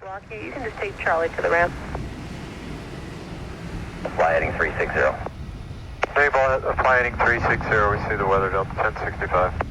block here. You can just take Charlie to the ramp. Fly heading 360. Fly heading 360, we see the weather delta 1065.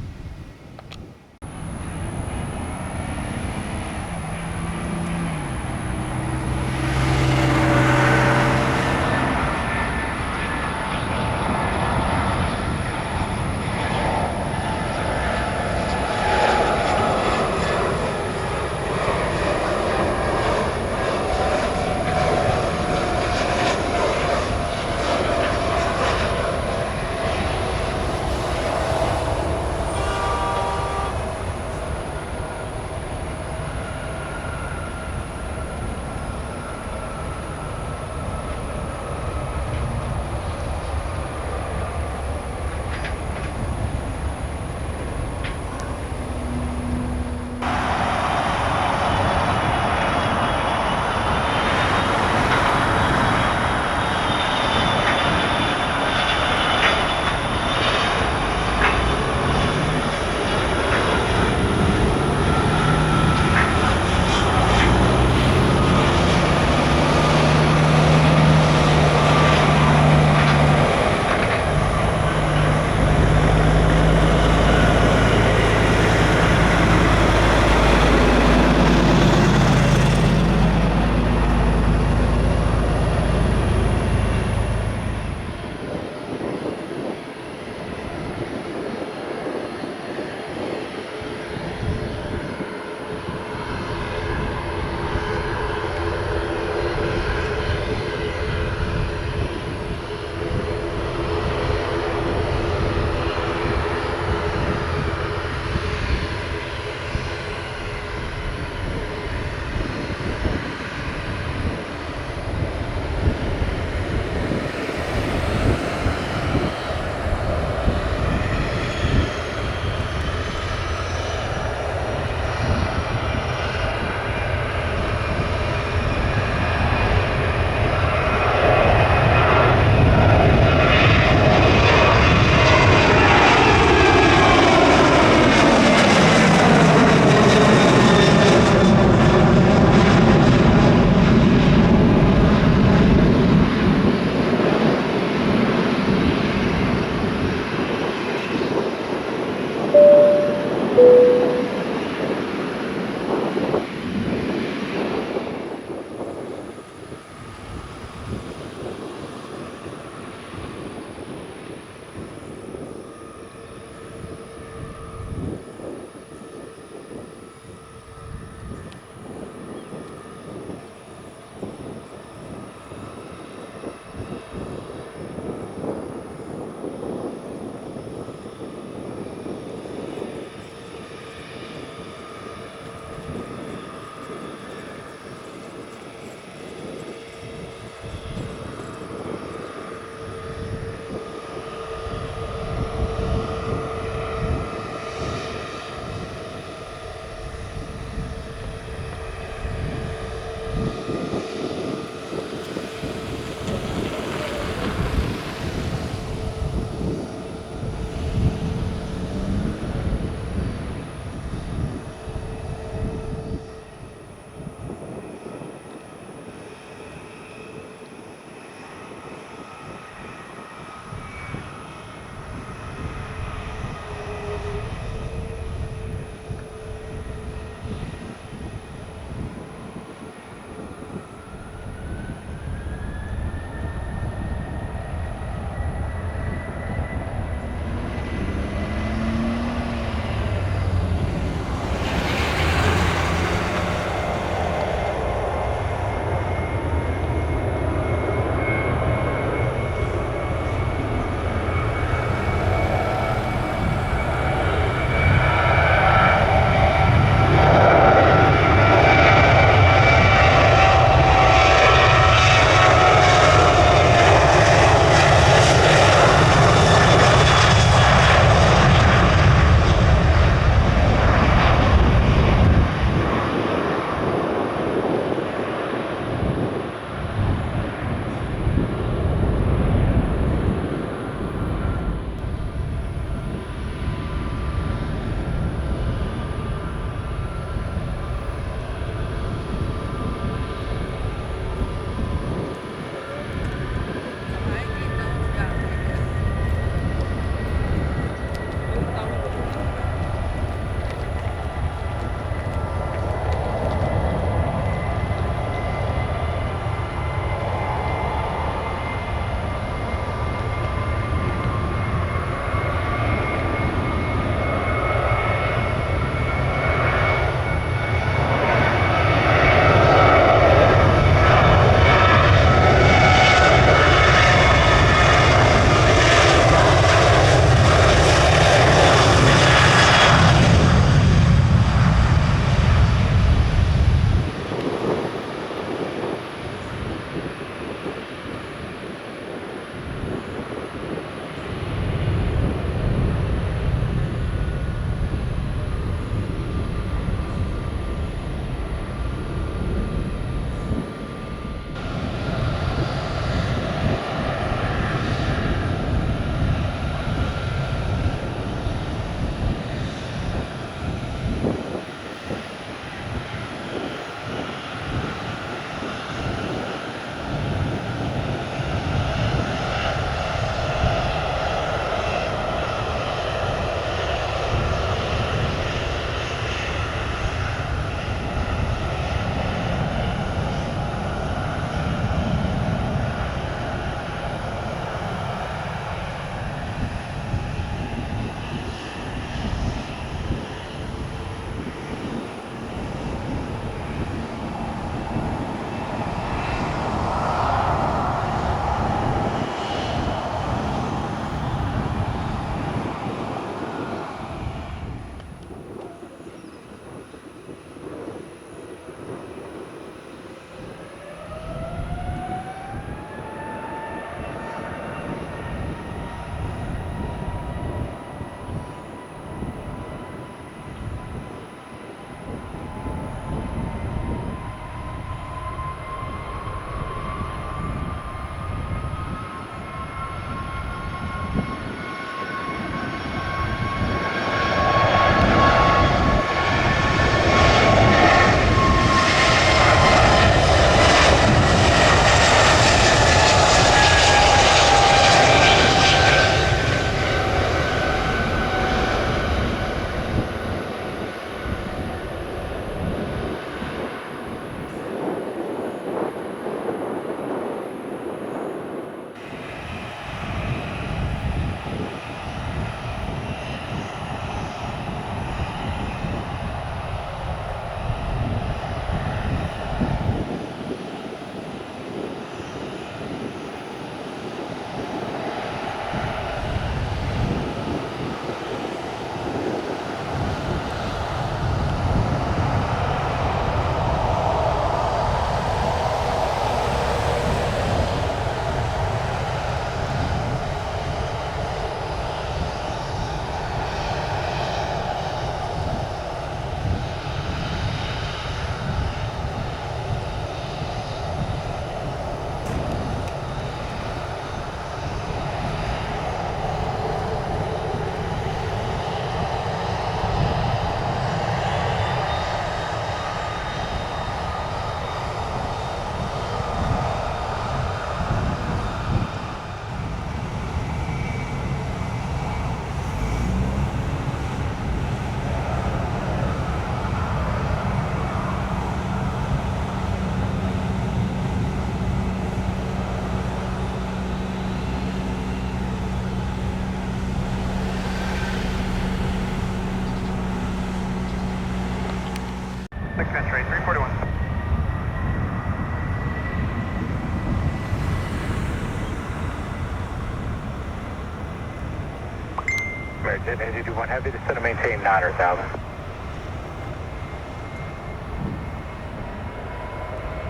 221 Heavy, descend to maintain 9,000.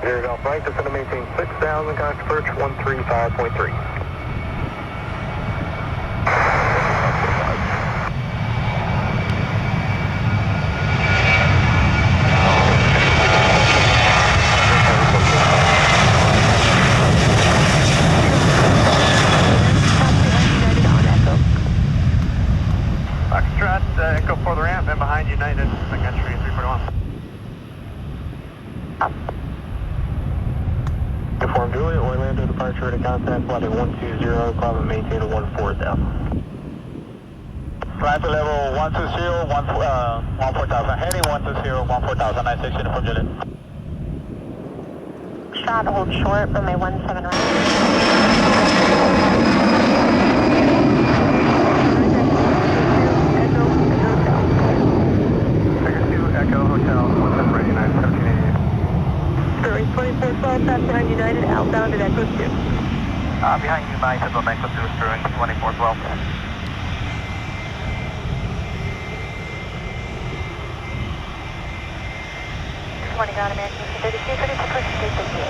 Air Golf right, descend to maintain 6,000, contact approach 135.3. Foxtrot, Echo for the ramp, and behind United, the country 341. Inform Juliet, Orlando departure to contact flight 120, climb and maintain a 14,000. Flight to level 120, 14,000, heading 120, 14,000, 96 uniform Juliet. Shot, hold short, runway 17 right. Echo Hotel, 17 right, United 1788. 2412, fast behind United, outbound at Echo 2. Behind United on Echo 2, Sterling 2412. 20 got American 1832, ready to push to 58.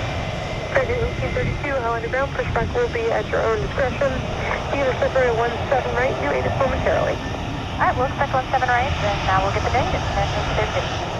Target 1832, High underground, pushback will be at your own discretion. Unit separate 17 right, new aid is momentarily. Alright, we'll expect 17 right, and now we'll get the date. It's American 1832.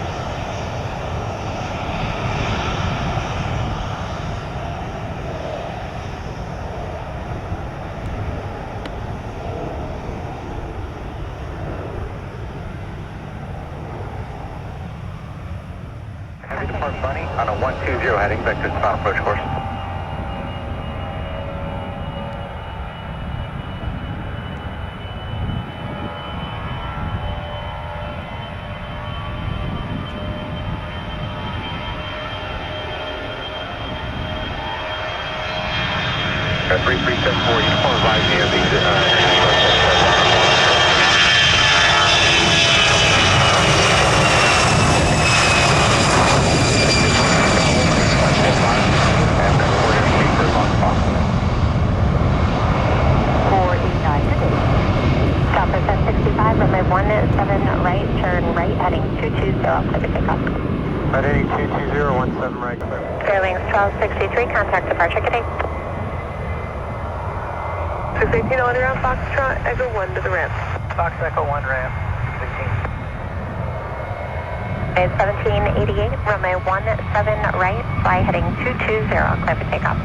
Depart Bunny on a 120 heading back to its final approach course. Got 3374, uniform advising you of the Runway 17 right, turn right, heading 220, clear to takeoff. Heading 220, 17 right. Fairlings 1263, contact departure, good day. 618 on around Foxtrot, Echo 1 to the ramp. Fox Echo 1 ramp, 16. Is 1788, runway 17 right, fly heading 220, clear for takeoff.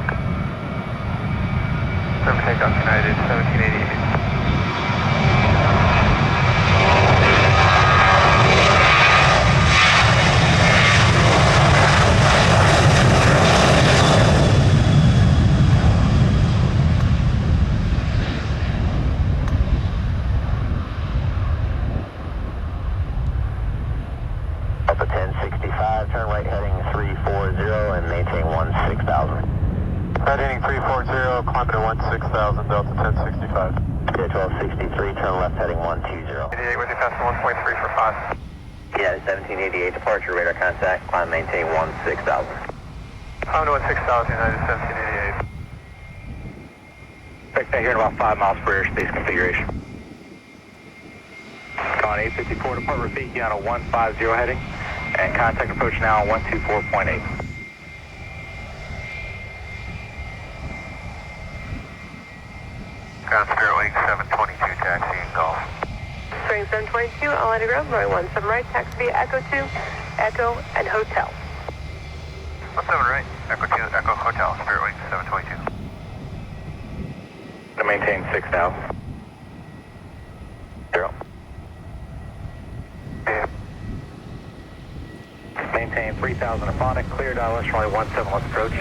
Clear for takeoff, United 1788. Alpha 1065, turn right heading 340 and maintain 16,000. Right heading 340, climbing at 16,000, Delta 1065. Yeah, 1263, turn left heading 120. 88 with you past 1.3 for 5. Yeah, 1788, departure radar contact, climb maintain 16,000. Climb to 16,000, United 1788. Expect that here in about 5 miles per airspace configuration. On 854, depart Rafiki on a 150 heading, and contact approach now on 124.8. Ground Spirit Wing 722, taxi and golf. Spring 722, all underground, runway 17 right, taxi via Echo 2, Echo, and Hotel. 17 right, Echo 2, Echo Hotel, Spirit Wing 722. To maintain 6,000. 0. Maintain 3,000 Aphonic, clear down runway 17, let's approach.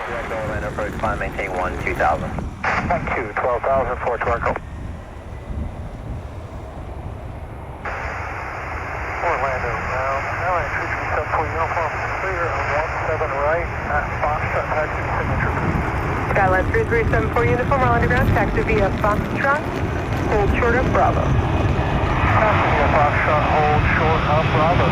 Direct Orlando approach, climb maintain 12,000. 12,000, 4 to Echo. Orlando, now I entry 374 uniform, clear on 17 right, at Foxtrot, taxi signature. Skyline 3374 uniform, all underground, taxi via Foxtrot, hold short of Bravo. Taxi via Foxtrot, hold short of Bravo.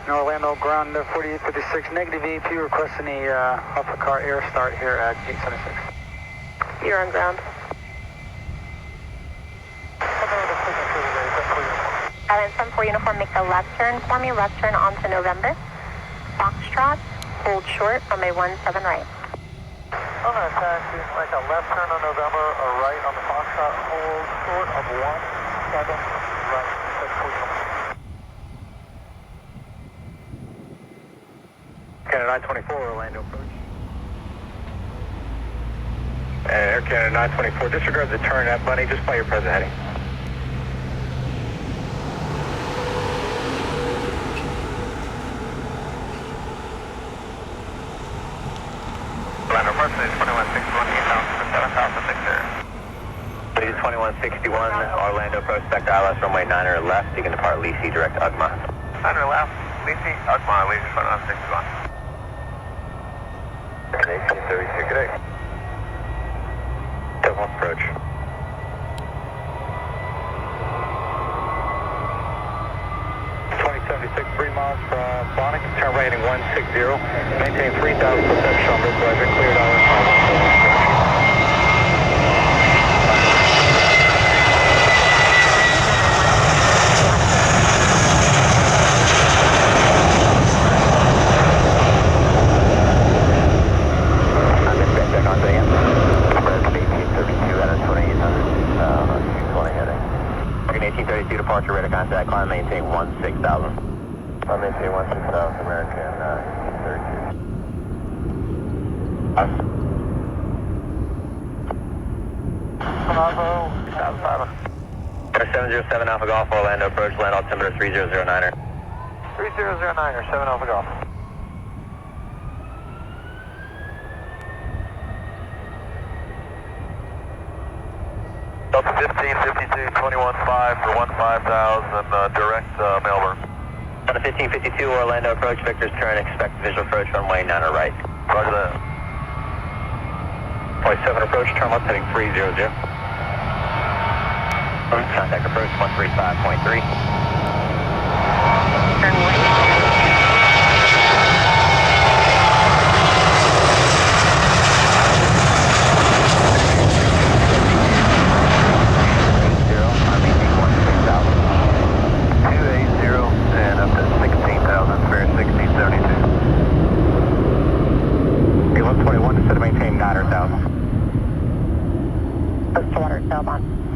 Orlando ground 4856, negative EP, requesting a Alpha car air start here at gate 76. You're on ground. Island 74 uniform, make a left turn for me, left turn onto November. Foxtrot, hold short, runway 17 right. On that taxi, make a left turn on November, or right on the Foxtrot, hold short of 17 right. Canada 924, Orlando approach. Air Canada 924, disregard the turn at Bunny, just play your present heading. Orlando approach, please, 2161, 8000 for 7006 there. Please 2161, Orlando approach, spec ILS runway 9er left, you can depart Lee C direct UGMA. 9er left, Lisi, Ugma, leave 2161. Okay, 1832, good day. Double approach. Miles from Bonnet, turn right heading 160, maintain 3,000 foot section on localizer, cleared ILS 515. I'm in check on day. Red 1832 out of 2800, 220 heading. 1832 departure, radar contact, climb, maintain 16,000. I'll maintain 16,000, American 1832. Bravo, Alpha. 707 Alpha Golf, Orlando approach, land altimeter 3009er. 3009er, 7 Alpha Golf. Delta 1552, 21.5 for 15,000, direct Melbourne. On the 1552 Orlando approach, Victor's turn, expect visual approach, runway 9er right. Roger that. 27 approach, turn left heading 300. Contact approach 135.3. Turn right.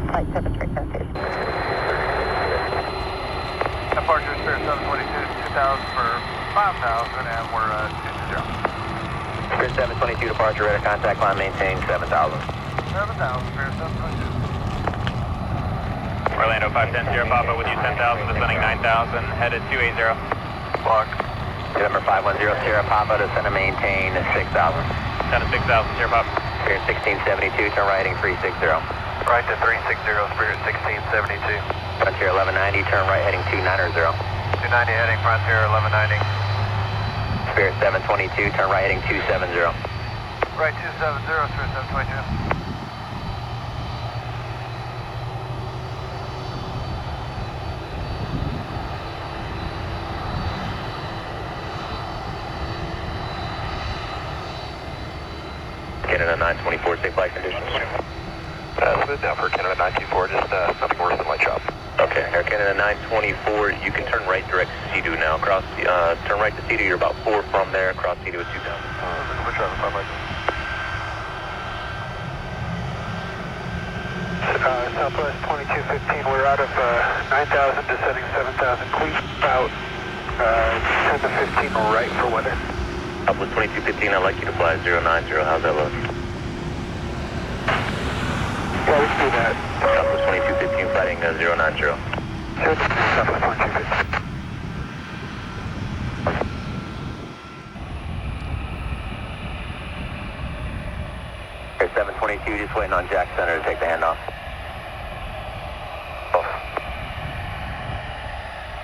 Flight service frequencies. Departure Spirit 722, 2,000 for 5,000, and we're 220. Spirit 722 departure, radar contact, climb, maintain 7,000. 7,000, Spirit 722. Orlando 510 Sierra Papa with you 10,000, descending 9,000, headed 280. Block. November 510 Sierra Papa, descend and maintain 6,000. Down to 6,000 Sierra Papa. Spirit 1672, turn right heading 360. Right to 360, Spirit 1672. Frontier 1190, turn right heading 290. 290 heading Frontier 1190. Spirit 722, turn right heading 270. Right 270, Spirit 722. Canada 924, safe flight conditions. Smooth down for Canada 924, just nothing worse than my chop. Okay, Air Canada 924, you can turn right direct to Sea-Doo now. Cross, turn right to Sea-Doo, you're about 4 from there, cross Sea-Doo at 2,000. Which one? Southwest 2215, we're out of 9,000, descending 7,000, clean out 10 to 15 right for weather. Southwest 2215, I'd like you to fly 090, how's that look? Yeah, we can do that. Southwest 2215, flighting 090. Southwest 2215. Air 722, just waiting on Jack Center to take the handoff.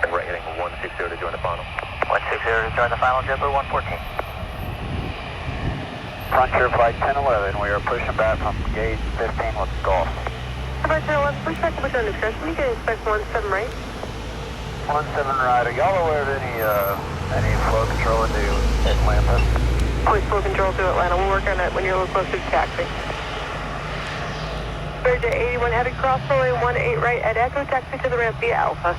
And right heading 160 to join the final. 160 to join the final, JetBlue 114. Frontier flight 1011, we are pushing back from gate 15 with Golf. Frontier 1, push back to discretion. You can expect 17 right. 17 right, are y'all aware of any Voice full control to Atlanta. We'll work on it when you're a little closer to taxi. Bridge 81 heavy cross runway 18 right at Echo, taxi to the ramp via Alpha.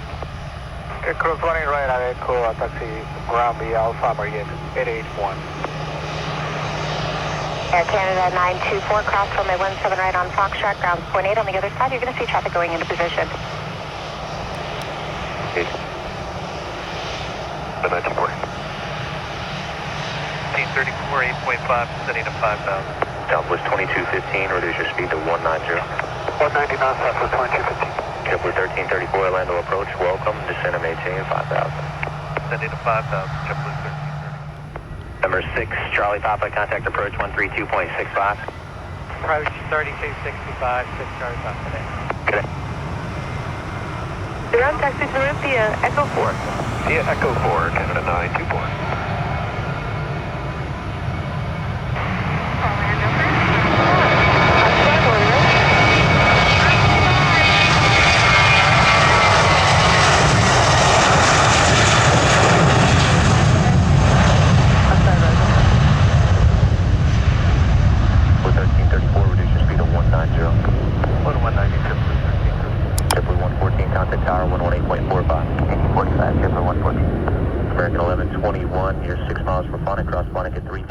Cross running right at Echo, taxi ground via Alpha, Marine 881. Air Canada 924, cross runway 17 right on Foxtrot, ground 0.8 on the other side. You're going to see traffic going into position. The 94. 1834, 8.5, descending to 5,000. Southwest 2215, reduce your speed to 190. 190 knots, Southwest 2215. JetBlue 1334, Orlando approach, welcome, descend and maintain 5,000. Descending to 5,000, JetBlue 1330. Number 6, Charlie Papa, contact approach 132.65. Approach 3265, 6 Charlie Papa today. Good day. Ground taxi to the ramp via Echo 4. Via Echo 4, Canada 924. JetBlue 114, contact tower 118.45. 1845, JetBlue 114. American 1121, you're 6 miles for Phonic, cross Phonic at 3,000.